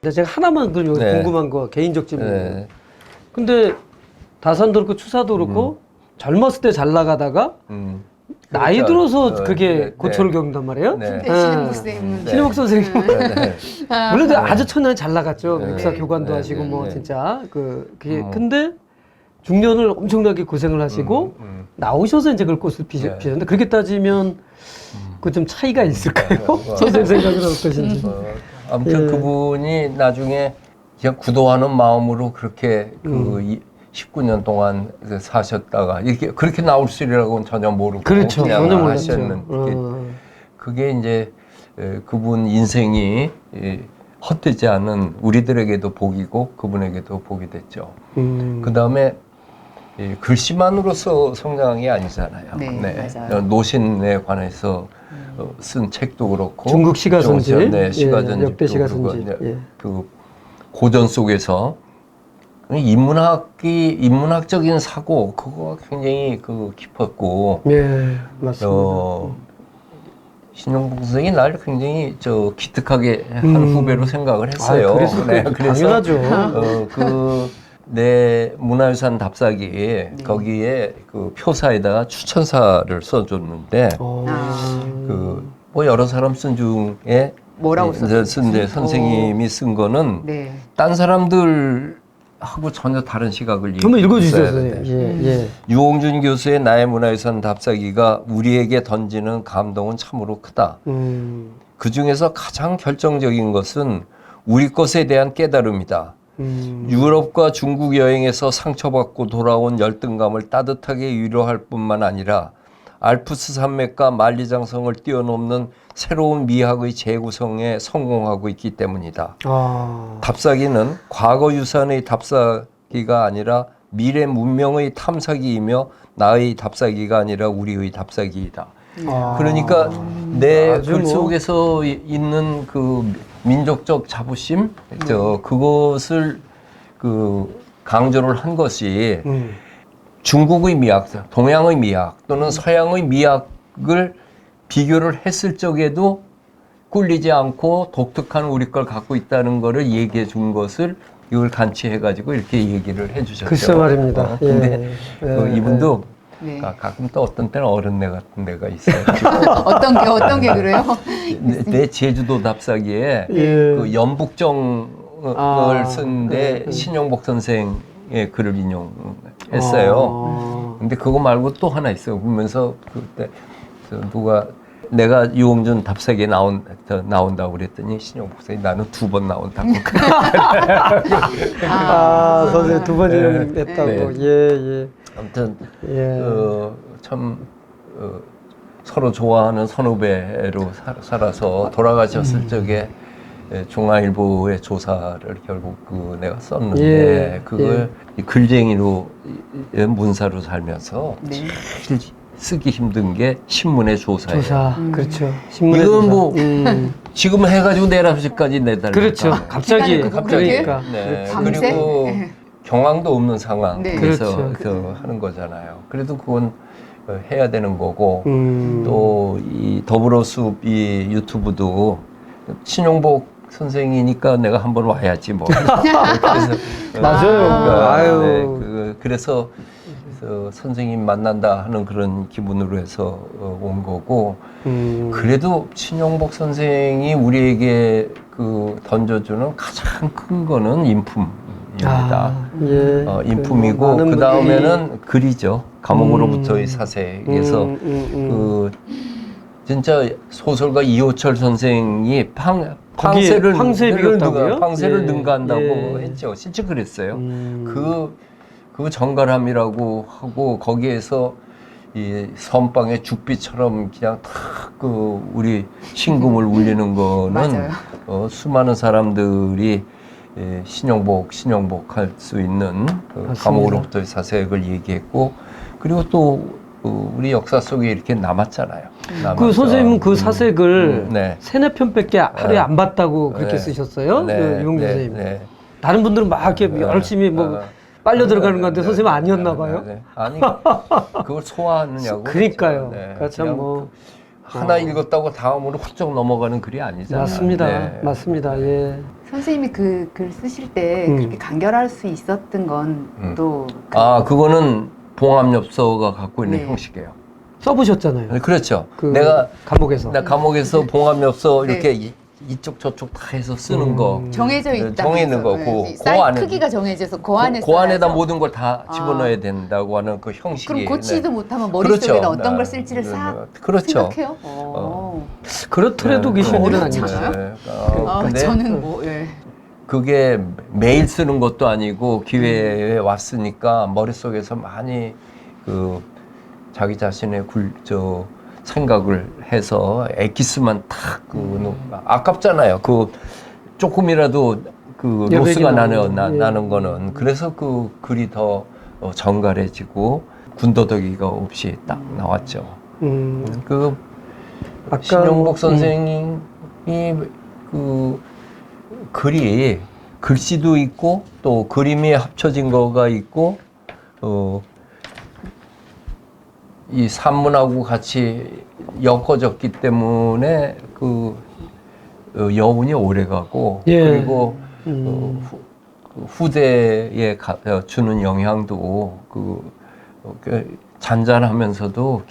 근데 제가 하나만 그 네. 궁금한 거 개인적 질문. 네. 근데 다산도 그렇고 추사도 그렇고 젊었을 때 잘 나가다가 나이 그렇죠. 들어서 그게 네, 고초를 네. 겪는단 말이에요. 네. 근데 신영복 선생님은 네. 신영복 선생님 네. 물론 아주 천년에 잘 나갔죠. 네. 역사 교관도 네. 하시고 네. 뭐 네. 진짜 그게 근데 중년을 엄청나게 고생을 하시고 나오셔서 이제 그걸 꽃을 피셨는데 그렇게 따지면 그 좀 차이가 있을까요? 선생님 생각은 어떠신지. 아무튼 예. 그분이 나중에 그냥 구도하는 마음으로 그렇게 그 19년 동안 사셨다가 이렇게 그렇게 나올 줄이라고는 전혀 모르고 그렇죠. 그냥 전혀 몰랐죠. 하셨는 그게 이제 그분 인생이 헛되지 않은 우리들에게도 복이고 그분에게도 복이 됐죠. 그 다음에 글씨만으로서 성장한 게 아니잖아요. 네, 맞아요. 노신에 관해서 쓴 책도 그렇고 중국 시가선지, 네, 시가전집도 역대 시가선지. 그렇고 예. 그 고전 속에서 인문학적인 사고 그거가 굉장히 깊었고 예, 맞습니다. 신영복 선생이 날 굉장히 기특하게 한 후배로 생각을 했어요. 그래서 당연하죠. 내 문화유산 답사기 거기에 그 표사에다가 추천사를 써줬는데 뭐 여러 사람 쓴 중에 뭐라고 쓴데 선생님이 쓴 거는 네. 딴 사람들하고 전혀 다른 시각을 한번 읽어주세요, 있어야 선생님. 돼. 예. 유홍준 교수의 나의 문화유산 답사기가 우리에게 던지는 감동은 참으로 크다. 그 중에서 가장 결정적인 것은 우리 것에 대한 깨달음이다. 유럽과 중국 여행에서 상처받고 돌아온 열등감을 따뜻하게 위로할 뿐만 아니라 알프스 산맥과 만리장성을 뛰어넘는 새로운 미학의 재구성에 성공하고 있기 때문이다. 답사기는 과거 유산의 답사기가 아니라 미래 문명의 탐사기이며 나의 답사기가 아니라 우리의 답사기이다. 그러니까 내 글 속에서 있는 그 민족적 자부심, 그것을 강조를 한 것이 중국의 미학, 동양의 미학 또는 서양의 미학을 비교를 했을 적에도 꿀리지 않고 독특한 우리 걸 갖고 있다는 것을 얘기해 준 것을 이걸 간취해가지고 이렇게 얘기를 해주셨죠. 글쎄 말입니다. 근데 이분도 네. 가끔 또 어떤 때는 어른네 같은 데가 있어요. 어떤 게 그래요? 내 제주도 답사기에 그 연북정을 쓴데 신영복 선생의 글을 인용했어요. 근데 그거 말고 또 하나 있어요. 보면서 그때 누가 내가 유홍준 답사기에 나온다고 그랬더니 신영복 선생이 나는 2번 나온다고. 선생님 2번 인용했다고. 예. 아무튼 참 서로 좋아하는 선후배로 살아서 돌아가셨을 적에 중앙일보의 조사를 결국 내가 썼는데 그걸 글쟁이로 문사로 살면서 제일 쓰기 힘든 게 신문의 조사예요. 그렇죠. 신문의 이건 조사. 뭐 지금 해가지고 내일 9시까지 내달라. 그렇죠. 갑자기 그러니까. 네. 밤새? 그리고 경황도 없는 상황에서 그렇죠. 하는 거잖아요. 그래도 그건 해야 되는 거고 또 이 더불어숲 이 유튜브도 신용복 선생이니까 내가 한번 와야지 뭐. 그래서 맞아요. 그래서 선생님 만난다 하는 그런 기분으로 해서 온 거고 그래도 신용복 선생이 우리에게 던져주는 가장 큰 거는 인품입니다. 인품이고 그 다음에는 글이죠. 감옥으로부터의 사색에서 진짜 소설가 이호철 선생이 방세를 능가한다고 했죠. 실제 그랬어요. 그 정갈함이라고 하고 거기에서 이 선방의 죽비처럼 그냥 탁 우리 신금을 울리는 거는 수많은 사람들이 신영복 할 수 있는 감옥으로부터의 사색을 얘기했고 그리고 또 우리 역사 속에 이렇게 남았잖아요. 그 선생님은 그 사색을 3-4편밖에 하루에 안 봤다고 그렇게 쓰셨어요? 유홍준 선생님. 다른 분들은 막 이렇게 열심히 빨려 들어가는 건데 선생님은 아니었나 봐요? 아니 그걸 소화하느냐고. 그러니까요. 참 하나 읽었다고 다음으로 훌쩍 넘어가는 글이 아니잖아요. 맞습니다. 네. 맞습니다. 예. 선생님이 그 글 쓰실 때 그렇게 간결할 수 있었던 건 또 그거는 봉합엽서가 갖고 있는 네. 형식이에요. 써보셨잖아요. 그렇죠. 그 내가 감옥에서. 감옥에서 봉합엽서 네. 이렇게 이쪽 저쪽 다 해서 쓰는 거. 정해져 있다. 정해 있는 거. 사이즈 크기가 정해져서 그 안에 그 안에다 써야죠. 모든 걸 다 아. 집어넣어야 된다고 하는 그 형식이. 그럼 고치지도 네. 못하면 머릿속에다 그렇죠. 어떤 네. 걸 쓸지를 싹 그렇죠. 생각해요? 그렇더라도 네. 그게 쉬운 일은 어렵지 아니죠. 않아요? 네. 근데 저는 뭐 그게 매일 쓰는 것도 아니고 기회에 왔으니까 머릿속에서 많이 그 자기 자신의 생각을 해서 엑기스만 탁 아깝잖아요. 그 조금이라도 그 여백이 로스가 나오는, 나는 거는 그래서 그 글이 더 정갈해지고 군더더기가 없이 딱 나왔죠. 그 아까 신용복 선생님이 그 글이 글씨도 있고 또 그림이 합쳐진 거가 있고 이 산문하고 같이 엮어졌기 때문에 그 여운이 오래가고 예. 그리고 후대에 주는 영향도 잔잔하면서도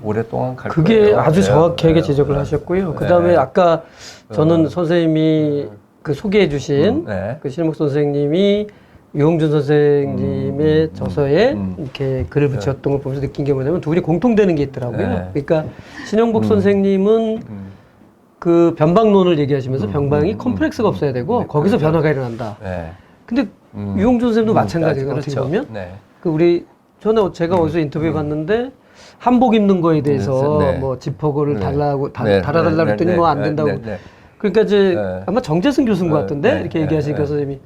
오랫동안 갈 그게 거예요. 아주 네. 정확하게 네. 지적을 하셨고요. 네. 그 다음에 아까 저는 선생님이 그 소개해 주신 네. 그 신용복 선생님이 유홍준 선생님의 저서에 이렇게 글을 붙였던 걸 보면서 느낀 게 뭐냐면 두 분이 공통되는 게 있더라고요. 네. 그러니까 신용복 선생님은 그 변방론을 얘기하시면서 변방이 컴플렉스가 없어야 되고 거기서 그렇죠. 변화가 일어난다. 네. 근데 유홍준 선생님도 마찬가지예요. 어떻게 그렇죠. 보면 네. 그 제가 어디서 인터뷰해 봤는데 한복 입는 거에 대해서 네. 뭐 지퍼고를 네. 달아달라고 네. 했더니 네. 뭐 안 네. 된다고. 네. 네. 그러니까 이제 네. 아마 정재승 교수인 것 네. 같은데 네. 이렇게 네. 얘기하시니까 네. 선생님이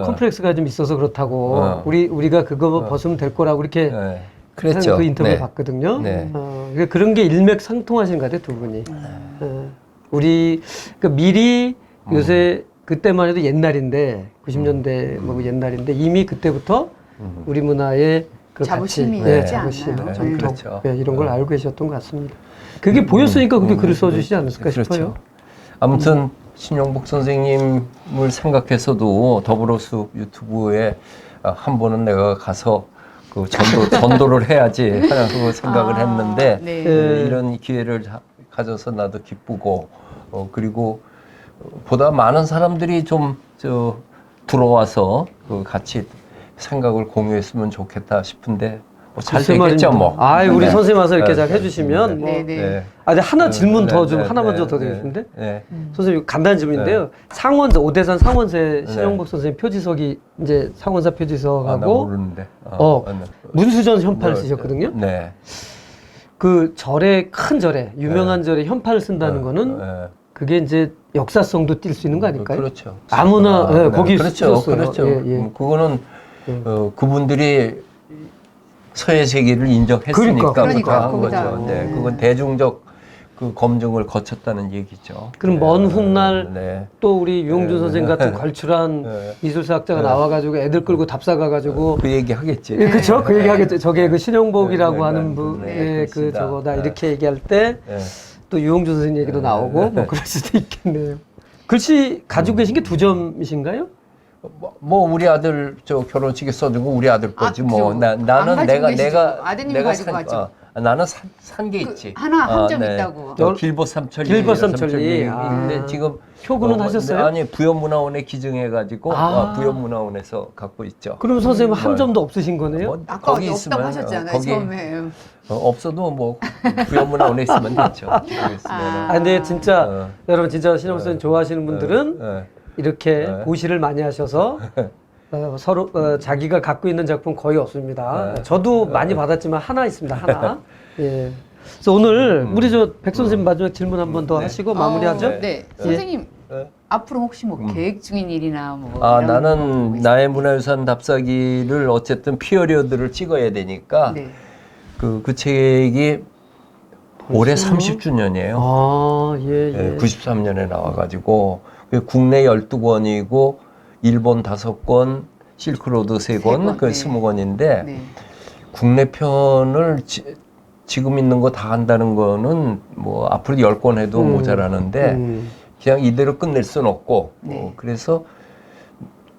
컴플렉스가 좀 있어서 그렇다고 우리가 그거 벗으면 될 거라고 이렇게 네. 그랬죠. 그 인터뷰를 네. 봤거든요. 네. 그러니까 그런 게 일맥상통하신 것 같아요, 두 분이. 우리 미리 요새 그때만 해도 옛날인데 90년대 뭐 옛날인데 이미 그때부터 우리 문화의 그 자부심이 가치, 있지 자부심, 않나요? 전통, 그렇죠. 이런 걸 알고 계셨던 것 같습니다. 그게 보였으니까 그게 글을 써주시지 않았을까 그렇죠. 싶어요. 아무튼 신용복 선생님을 생각해서도 더불어숲 유튜브에 한 번은 내가 가서 그 전도를 해야지 하는 생각을 했는데 네. 이런 기회를 가져서 나도 기쁘고 그리고 보다 많은 사람들이 좀 들어와서 그 같이 생각을 공유했으면 좋겠다 싶은데 잘 글쎄 되겠죠 말입니다. 뭐. 우리 네. 선생님 와서 이렇게 네. 잘 해주시면 뭐. 네, 네. 네. 근데 하나 질문 더 좀 네, 하나만 네, 더 네, 드리겠는데 네. 선생님 간단한 질문인데요. 상원사 오대산 상원세 신용복 선생님 표지석이 이제 상원사 나 표지석하고 모르는데. 문수전 현판을 쓰셨거든요. 네. 그 큰 절에 유명한 절에 현판을 쓴다는 거는 그게 이제 역사성도 띌 수 있는 거 아닐까요? 그렇죠. 아무나 거기 그렇죠. 쓰셨어요. 그렇죠. 예, 예. 그거는 그분들이 서예 세계를 인정했으니까 그러니까, 한 거기다. 거죠. 네, 그건 대중적 그 검증을 거쳤다는 얘기죠. 그럼 먼 훗날 네. 또 우리 유홍준 선생 같은 걸출한 네. 미술사학자가 나와가지고 애들 끌고 답사가가지고 그 얘기 하겠지. 그렇죠. 그 얘기 하겠죠. 저게 그 신용복이라고 네, 하는 네, 분의 네, 그 그렇습니다. 저거다 네. 이렇게 얘기할 때 또 네. 유홍준 선생 얘기도 나오고 뭐 그럴 수도 있겠네요. 글씨 가지고 계신 게 2점이신가요? 뭐 우리 아들 결혼식에 써준 거 우리 아들 거지 뭐. 그죠. 안 나는 가지고 계시죠? 내가 아드님이 가지고 가죠. 나는 산 게 있지. 하나 한 점 있다고. 길벗 삼천리. 길벗 삼천리. 근데 지금 표구는 하셨어요? 아니 부연문화원에 기증해가지고 부연문화원에서 갖고 있죠. 그럼 선생님 한 점도 없으신 거네요? 뭐 아까 거기 없다고 있으면, 하셨잖아요, 거기 처음에. 없어도 뭐 부연문화원에 있으면 됐죠. 거기 있으면은. 근데 진짜 여러분 진짜 신영 선생님 좋아하시는 분들은 이렇게 고시를 많이 하셔서 서로 자기가 갖고 있는 작품 거의 없습니다. 저도 많이 받았지만 하나 있습니다. 하나. 예. 그래서 오늘 우리 백 선생님 마지막 질문 한 번 더 하시고 마무리하죠. 네. 선생님 앞으로 혹시 뭐 계획 중인 일이나 뭐 이런 나는 거 나의 문화유산 답사기를 어쨌든 피어리어드를 찍어야 되니까 네. 그 책이 올해 30주년이에요. 예. 93년에 나와가지고 국내 12권이고 일본 5권, 실크로드 3권, 그 네. 20권인데 네. 국내 편을 지금 있는 거 다 한다는 거는 뭐 앞으로 10권 해도 모자라는데 그냥 이대로 끝낼 수는 없고 네. 그래서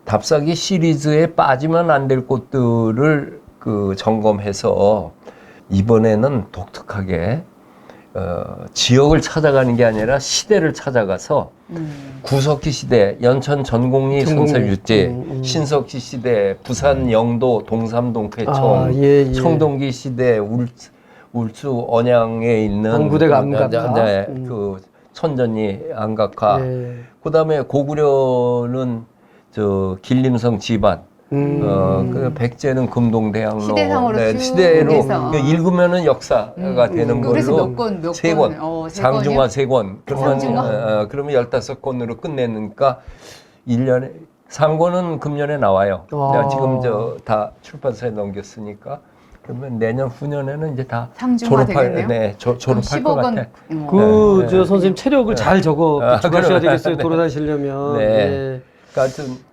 답사기 시리즈에 빠지면 안 될 곳들을 그 점검해서 이번에는 독특하게 지역을 찾아가는 게 아니라 시대를 찾아가서 구석기 시대, 연천 전공리 선설유지, 신석기 시대, 부산 영도 동삼동 쾌청, 청동기 시대, 울주 언양에 있는 안구대가 암각화, 그 천전리 안각화, 그다음에 고구려는 저 길림성 지반, 그 백제는 금동대학로, 시대상으로 쭉 시대로 해서. 읽으면은 역사가 되는 그래서 걸로 몇 권? 세 권, 장중화 3권, 그러면 장중화? 그러면 15권으로 끝내니까 1년에 상권은 금년에 나와요. 내가 지금 저 다 출판사에 넘겼으니까 그러면 내년 후년에는 이제 다 상중화 졸업할 되겠네요? 네, 졸업할 것 같아. 그, 네. 선생님 체력을 잘 적어 비축하셔야 되겠어요. 네. 돌아다니시려면. 네. 예. 그러니까 하여튼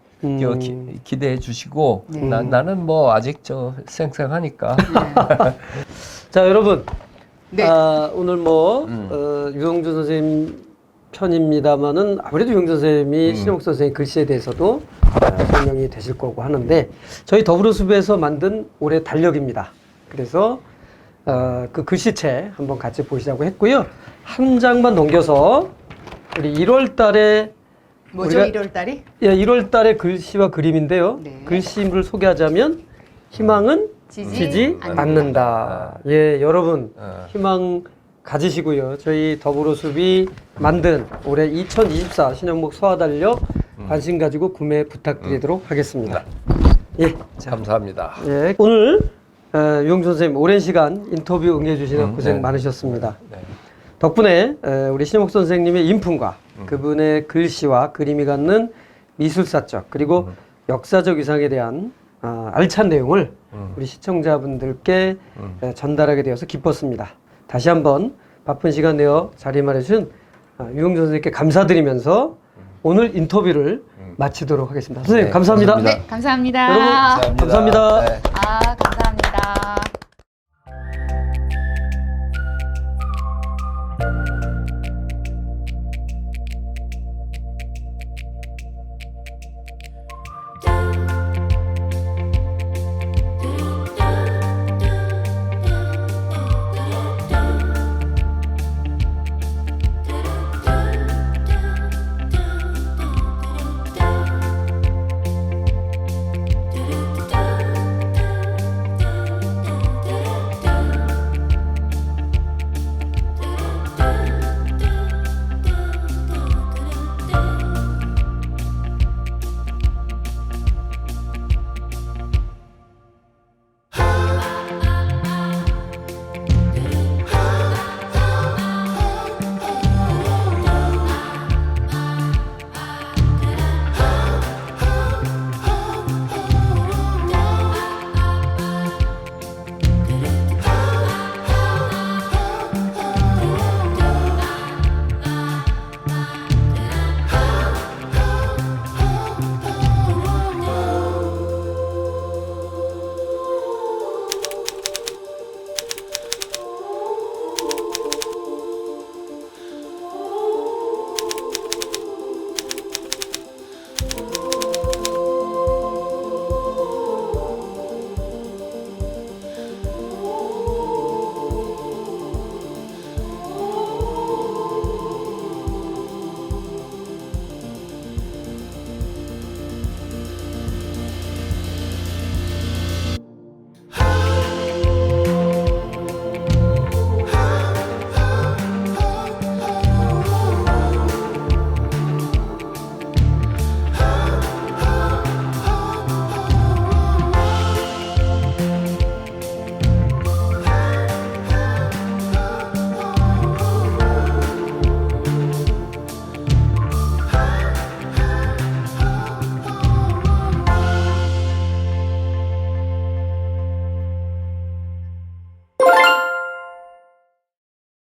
기대해 주시고 나는 뭐 아직 저 쌩쌩하니까. 자, 여러분. 네. 오늘 뭐 유영준 선생님 편입니다만은 아무래도 유영준 선생님이 신영욱 선생님 글씨에 대해서도 설명이 되실 거고 하는데 저희 더불어숲에서 만든 올해 달력입니다. 그래서 그 글씨체 한번 같이 보시자고 했고요. 한 장만 넘겨서 우리 1월 달에 뭐죠? 1월 달이? 예, 1월 달에 글씨와 그림인데요. 네. 글씨를 소개하자면 희망은 지지 않는다. 예, 여러분 희망 가지시고요. 저희 더불어숲이 만든 올해 2024 신영목 서화달력 관심 가지고 구매 부탁드리도록 하겠습니다. 예, 자, 감사합니다. 예, 오늘 유영준 선생님 오랜 시간 인터뷰 응해주시는 고생 많으셨습니다. 덕분에 우리 신영목 선생님의 인품과 그분의 글씨와 그림이 갖는 미술사적 그리고 역사적 위상에 대한 알찬 내용을 우리 시청자분들께 전달하게 되어서 기뻤습니다. 다시 한번 바쁜 시간 내어 자리 마련해주신 유영준 선생님께 감사드리면서 오늘 인터뷰를 마치도록 하겠습니다. 선생님 감사합니다. 네, 감사합니다. 여러분 감사합니다. 네. 감사합니다.